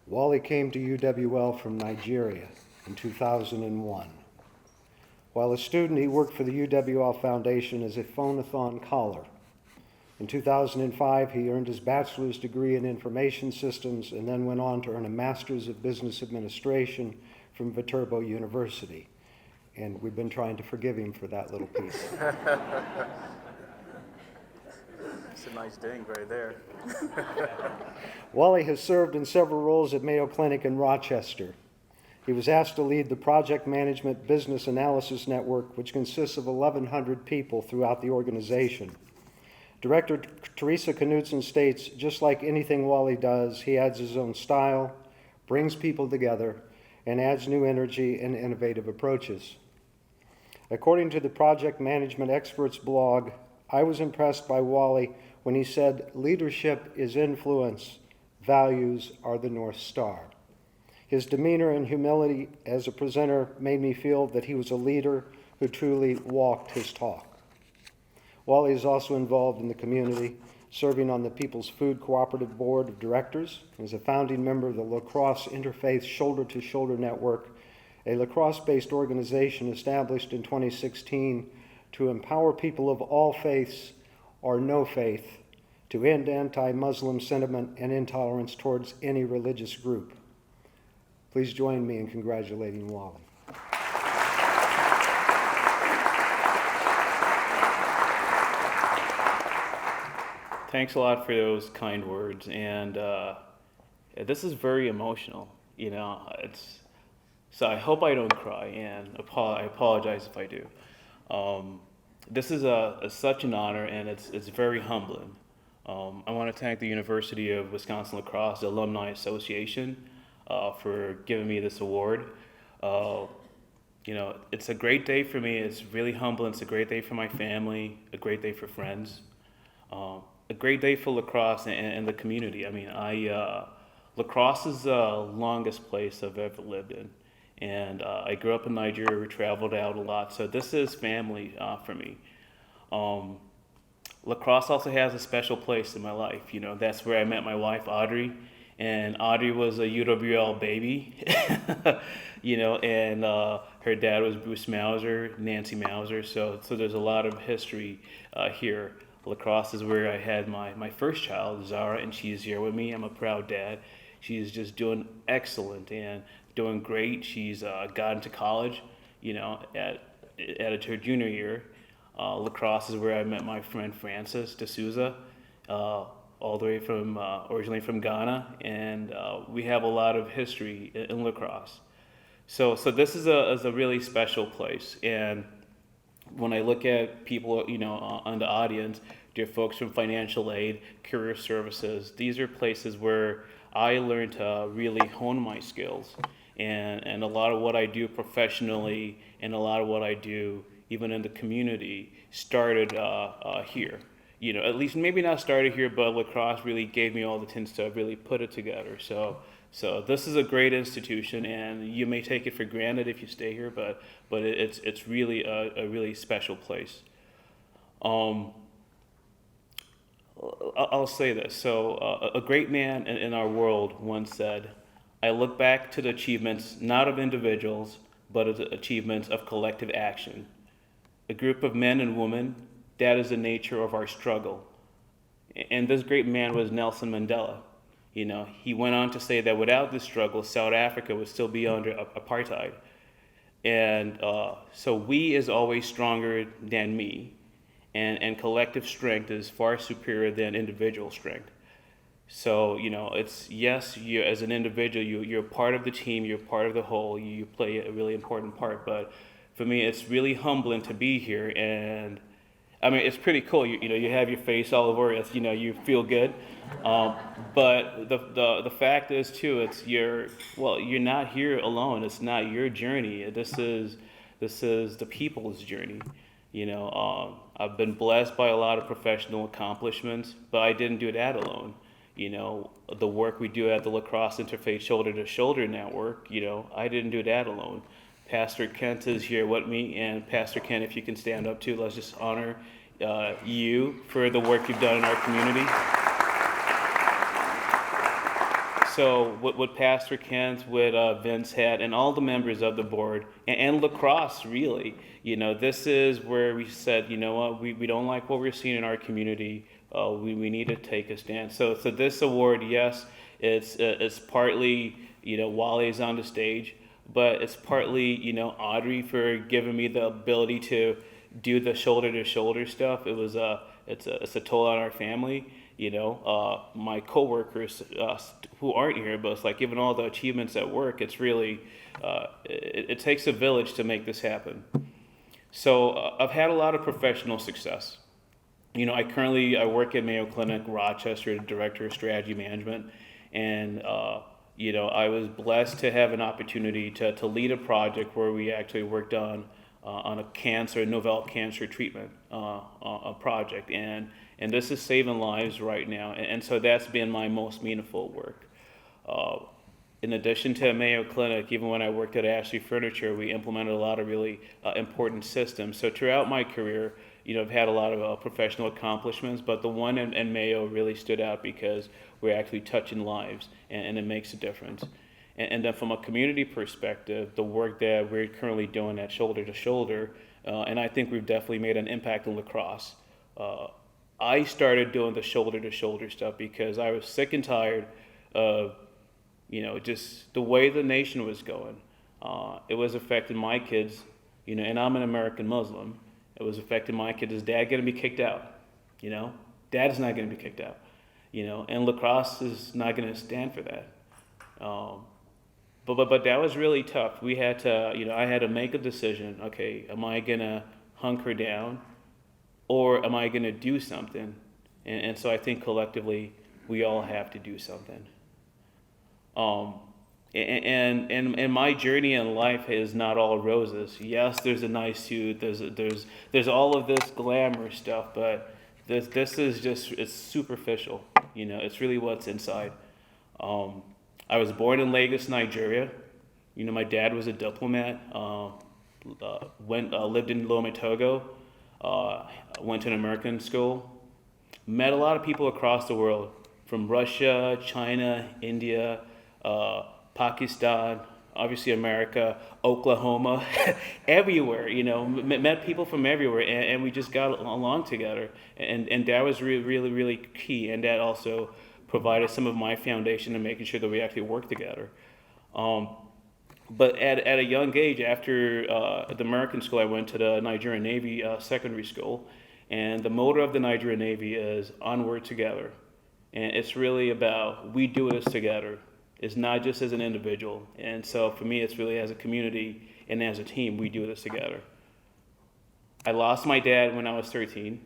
Wale came to UWL from Nigeria in 2001. While a student, he worked for the UWL Foundation as a phone-a-thon caller. In 2005, he earned his bachelor's degree in information systems and then went on to earn a master's of business administration from Viterbo University. And we've been trying to forgive him for that little piece. It's a nice ding right there. Wale has served in several roles at Mayo Clinic in Rochester. He was asked to lead the Project Management Business Analysis Network, which consists of 1,100 people throughout the organization. Director Teresa Knudsen states, just like anything Wale does, he adds his own style, brings people together, and adds new energy and innovative approaches. According to the Project Management Experts blog, I was impressed by Wale when he said, leadership is influence, values are the North Star. His demeanor and humility as a presenter made me feel that he was a leader who truly walked his talk. Wale is also involved in the community, serving on the People's Food Cooperative Board of Directors, and is a founding member of the Lacrosse Interfaith Shoulder-to-Shoulder Network, a lacrosse-based organization established in 2016 to empower people of all faiths or no faith to end anti-Muslim sentiment and intolerance towards any religious group. Please join me in congratulating Wale. Thanks a lot for those kind words, and this is very emotional. So I hope I don't cry, and I apologize if I do. This is such an honor, and it's very humbling. I want to thank the University of Wisconsin La Crosse, the Alumni Association, for giving me this award. It's a great day for me. It's really humbling. It's a great day for my family, a great day for friends, a great day for La Crosse and the community. I mean, La Crosse is the longest place I've ever lived in. And I grew up in Nigeria, we traveled out a lot, so this is family for me. La Crosse also has a special place in my life. That's where I met my wife, Audrey, and Audrey was a UWL baby, and her dad was Bruce Mauser, Nancy Mauser, so there's a lot of history here. La Crosse is where I had my first child, Zara, and she's here with me. I'm a proud dad. She's just doing excellent and doing great. She's got into college, at her junior year. La Crosse is where I met my friend Francis D'Souza, all the way from originally from Ghana, and we have a lot of history in La Crosse. So this is a really special place, and when I look at people, on the audience, there are folks from financial aid, career services. These are places where I learned to really hone my skills. And a lot of what I do professionally and a lot of what I do even in the community started here. At least maybe not started here, but La Crosse really gave me all the tints to really put it together. So this is a great institution, and you may take it for granted if you stay here, but it's really a really special place. I'll say this. So a great man in our world once said, I look back to the achievements not of individuals, but of the achievements of collective action. A group of men and women, that is the nature of our struggle. And this great man was Nelson Mandela. He went on to say that without this struggle, South Africa would still be under apartheid. And so we is always stronger than me, and collective strength is far superior than individual strength. So, it's, yes, you as an individual, you're part of the team, you're part of the whole, you play a really important part. But for me, it's really humbling to be here. And I mean, it's pretty cool. You have your face all over it. You feel good. But the fact is too, you're not here alone. It's not your journey. This is the people's journey. I've been blessed by a lot of professional accomplishments, but I didn't do that alone. The work we do at the La Crosse Interfaith Shoulder-to-Shoulder Network, I didn't do that alone. Pastor Kent is here with me, and Pastor Kent, if you can stand up too, let's just honor you for the work you've done in our community. So what Pastor Kent, what Vince had, and all the members of the board, and lacrosse really, this is where we said, you know what, we don't like what we're seeing in our community. We need to take a stand. So this award, yes, it's partly, Wale's on the stage, but it's partly, Audrey for giving me the ability to do the shoulder to shoulder stuff. It's a toll on our family. My coworkers who aren't here, but it's like given all the achievements at work, it's really it takes a village to make this happen. So I've had a lot of professional success. I work at Mayo Clinic Rochester, Director of Strategy Management, and I was blessed to have an opportunity to lead a project where we actually worked on a novel cancer treatment a project, and this is saving lives right now, and so that's been my most meaningful work. In addition to Mayo Clinic, even when I worked at Ashley Furniture, we implemented a lot of really important systems. So throughout my career, I've had a lot of professional accomplishments, but the one in Mayo really stood out because we're actually touching lives, and it makes a difference. And then from a community perspective, the work that we're currently doing at Shoulder to Shoulder, and I think we've definitely made an impact in lacrosse. I started doing the shoulder to shoulder stuff because I was sick and tired of, just the way the nation was going. It was affecting my kids, and I'm an American Muslim. It was affecting my kids. Is dad going to be kicked out? Dad is not going to be kicked out. And lacrosse is not going to stand for that. But that was really tough. We had to, I had to make a decision. Okay, am I going to hunker down, or am I going to do something? And so I think collectively we all have to do something. And my journey in life is not all roses. Yes, there's a nice suit. There's all of this glamour stuff, but this is just, it's superficial. It's really what's inside. I was born in Lagos, Nigeria. My dad was a diplomat. Lived in Lome, Togo. Went to an American school. Met a lot of people across the world, from Russia, China, India, Pakistan, obviously America, Oklahoma, everywhere. Met people from everywhere, and we just got along together. And that was really, really key. And that also provided some of my foundation in making sure that we actually work together. But at a young age, after the American school, I went to the Nigerian Navy secondary school. And the motto of the Nigerian Navy is onward together. And it's really about we do this together. It's not just as an individual. And so for me, it's really as a community and as a team, we do this together. I lost my dad when I was 13.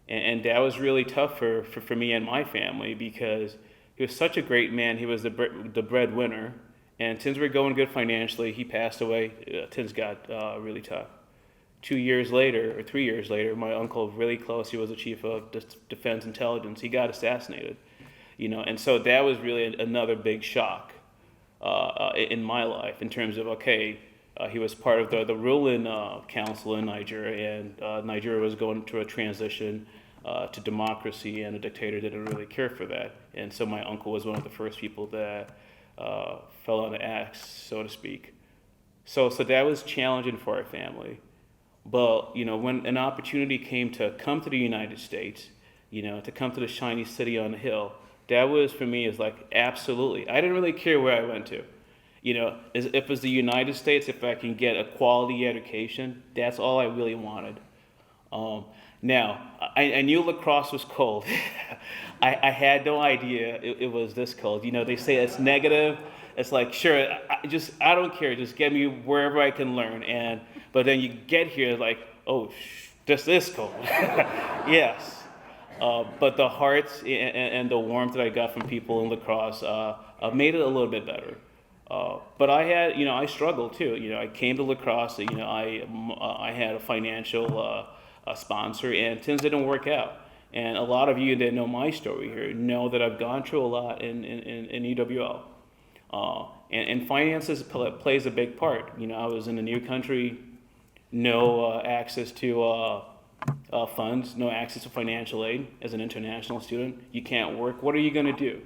And that was really tough for me and my family because he was such a great man. He was the breadwinner. And since we're going good financially, he passed away. Things got really tough. 2 years later, or 3 years later, my uncle, really close, he was the chief of defense intelligence, he got assassinated. And so that was really another big shock in my life in terms of, he was part of the ruling council in Nigeria, and Nigeria was going through a transition to democracy, and the dictator didn't really care for that. And so my uncle was one of the first people that fell on the axe, so to speak. So that was challenging for our family. But, when an opportunity came to come to the United States, to come to the shiny city on the hill, that was, for me, is like, absolutely. I didn't really care where I went to. If it was the United States, if I can get a quality education, that's all I really wanted. Now, I knew lacrosse was cold. I had no idea it was this cold. They say it's negative. It's like, sure, I don't care. Just get me wherever I can learn. But then you get here, like, oh, this is cold. Yes. But the hearts and the warmth that I got from people in lacrosse made it a little bit better. But I struggled too. I came to lacrosse. I had a financial sponsor, and things didn't work out. And a lot of you that know my story here know that I've gone through a lot in EWL. And finances plays a big part. I was in a new country, no access to funds, no access to financial aid as an international student. You can't work. What are you going to do?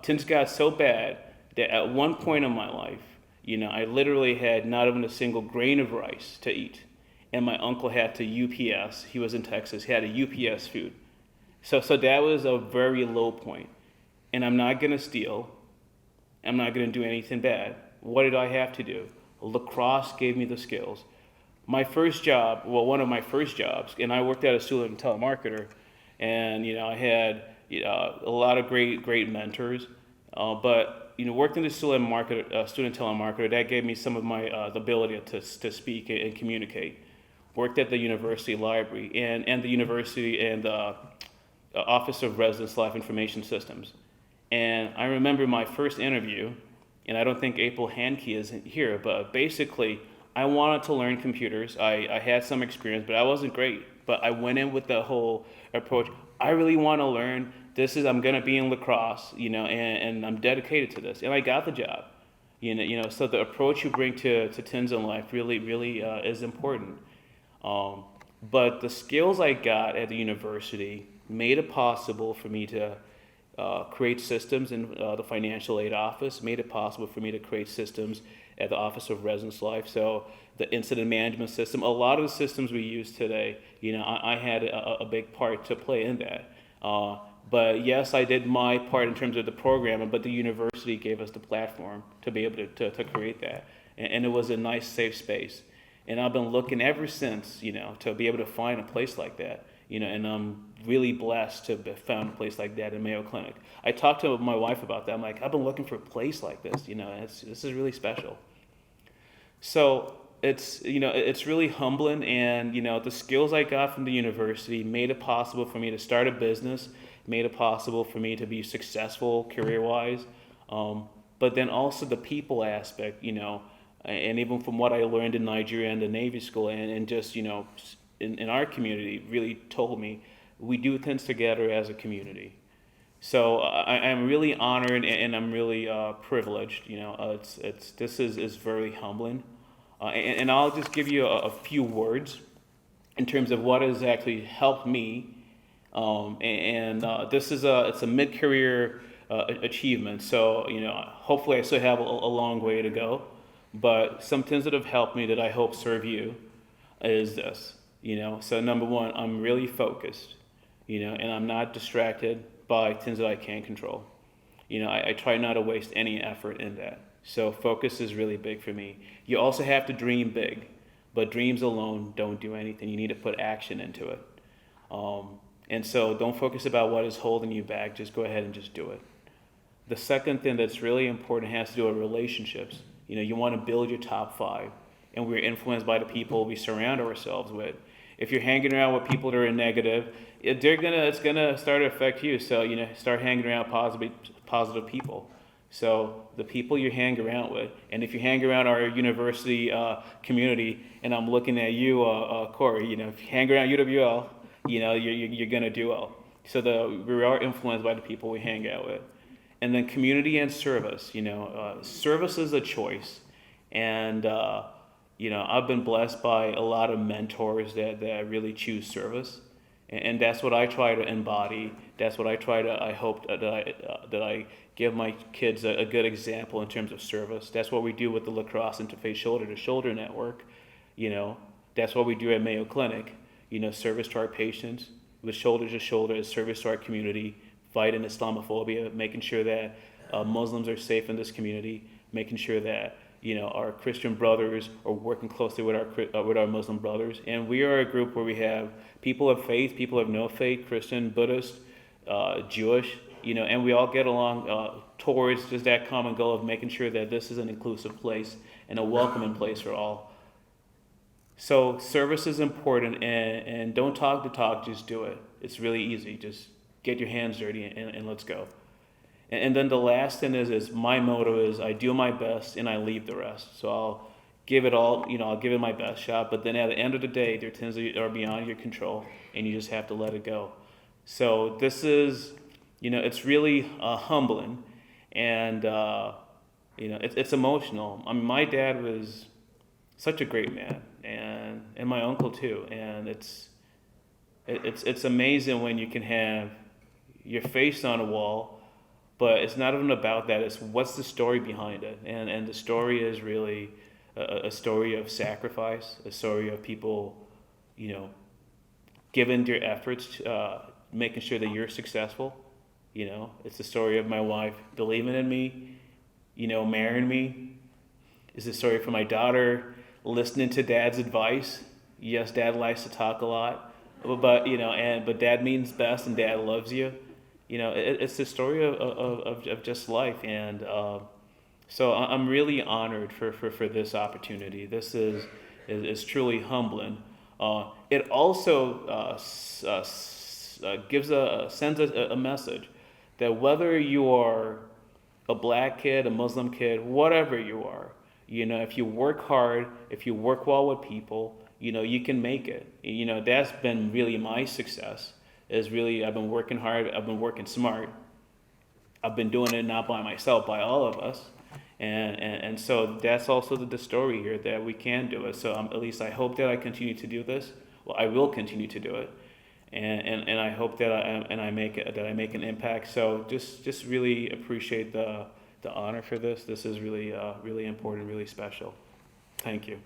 Things got so bad that at one point in my life, I literally had not even a single grain of rice to eat. And my uncle had to UPS, he was in Texas, he had a UPS food. So that was a very low point. And I'm not going to steal. I'm not going to do anything bad. What did I have to do? Lacrosse gave me the skills. My first job, well, one of my first jobs, and I worked at a student telemarketer, and I had a lot of great mentors, but working as a student telemarketer, that gave me some of my the ability to speak and communicate. Worked at the university library and the university and the Office of Residence Life Information Systems, and I remember my first interview, and I don't think April Handke is here, but basically I wanted to learn computers. I had some experience, but I wasn't great. But I went in with the whole approach. I really want to learn. I'm going to be in lacrosse, and I'm dedicated to this. And I got the job, so the approach you bring to things in life really is important. But the skills I got at the university made it possible for me to create systems in the financial aid office, made it possible for me to create systems at the Office of Residence Life. So the incident management system, a lot of the systems we use today, I had a big part to play in that. But yes, I did my part in terms of the programming, but the university gave us the platform to be able to create that. And it was a nice, safe space. And I've been looking ever since, to be able to find a place like that. And I'm really blessed to have found a place like that in Mayo Clinic. I talked to my wife about that. I'm like, I've been looking for a place like this, this is really special. So it's really humbling, and the skills I got from the university made it possible for me to start a business, made it possible for me to be successful career-wise, but then also the people aspect, and even from what I learned in Nigeria and the Navy school, and just in our community, really told me we do things together as a community. So I'm really honored, and I'm really privileged. This is very humbling, and I'll just give you a few words in terms of what has actually helped me. This is it's a mid-career achievement. So hopefully I still have a long way to go, but some things that have helped me that I hope serve you is this. So number one, I'm really focused. And I'm not distracted by things that I can't control. I try not to waste any effort in that. So focus is really big for me. You also have to dream big, but dreams alone don't do anything. You need to put action into it. And so don't focus about what is holding you back. Just go ahead and just do it. The second thing that's really important has to do with relationships. You want to build your top 5, and we're influenced by the people we surround ourselves with. If you're hanging around with people that are negative, it's gonna start to affect you. So start hanging around positive people. So the people you hang around with, and if you hang around our university community, and I'm looking at you, Corey, if you hang around UWL, you're gonna do well. So we are influenced by the people we hang out with, and then community and service. Service is a choice, and I've been blessed by a lot of mentors that really choose service, and that's what I try to embody. That's what I hope that I give my kids a good example in terms of service. That's what we do with the Lacrosse Interfaith Shoulder to Shoulder Network. That's what we do at Mayo Clinic. Service to our patients with shoulder to shoulder, is service to our community, fighting Islamophobia, making sure that Muslims are safe in this community, making sure that our Christian brothers are working closely with our Muslim brothers. And we are a group where we have people of faith, people of no faith, Christian, Buddhist, Jewish, and we all get along towards just that common goal of making sure that this is an inclusive place and a welcoming place for all. So service is important, and don't talk the talk, just do it. It's really easy. Just get your hands dirty and let's go. And then the last thing is my motto is I do my best and I leave the rest. So I'll give it all, I'll give it my best shot. But then at the end of the day, there are things that are beyond your control, and you just have to let it go. So this is, it's really humbling, and it's emotional. I mean, my dad was such a great man, and my uncle too. And it's amazing when you can have your face on a wall, But it's not even about that. It's what's the story behind it, and the story is really a story of sacrifice, a story of people, you know, giving their efforts, making sure that you're successful. You know, it's the story of my wife believing in me, you know, marrying me. It's the story for my daughter listening to dad's advice. Yes, dad likes to talk a lot, but you know, but dad means best, and dad loves you. You know, it's the story of just life, and so I'm really honored for this opportunity. This is truly humbling. It also sends a message that whether you are a black kid, a Muslim kid, whatever you are, you know, if you work hard, if you work well with people, you know, you can make it. You know, that's been really my success. Is really I've been working hard, I've been working smart. I've been doing it not by myself, by all of us. And so that's also the story here that we can do it. So at least I hope that I continue to do this. Well, I will continue to do it, and I hope that I make an impact. So just really appreciate the honor for this. This is really really important, really special. Thank you.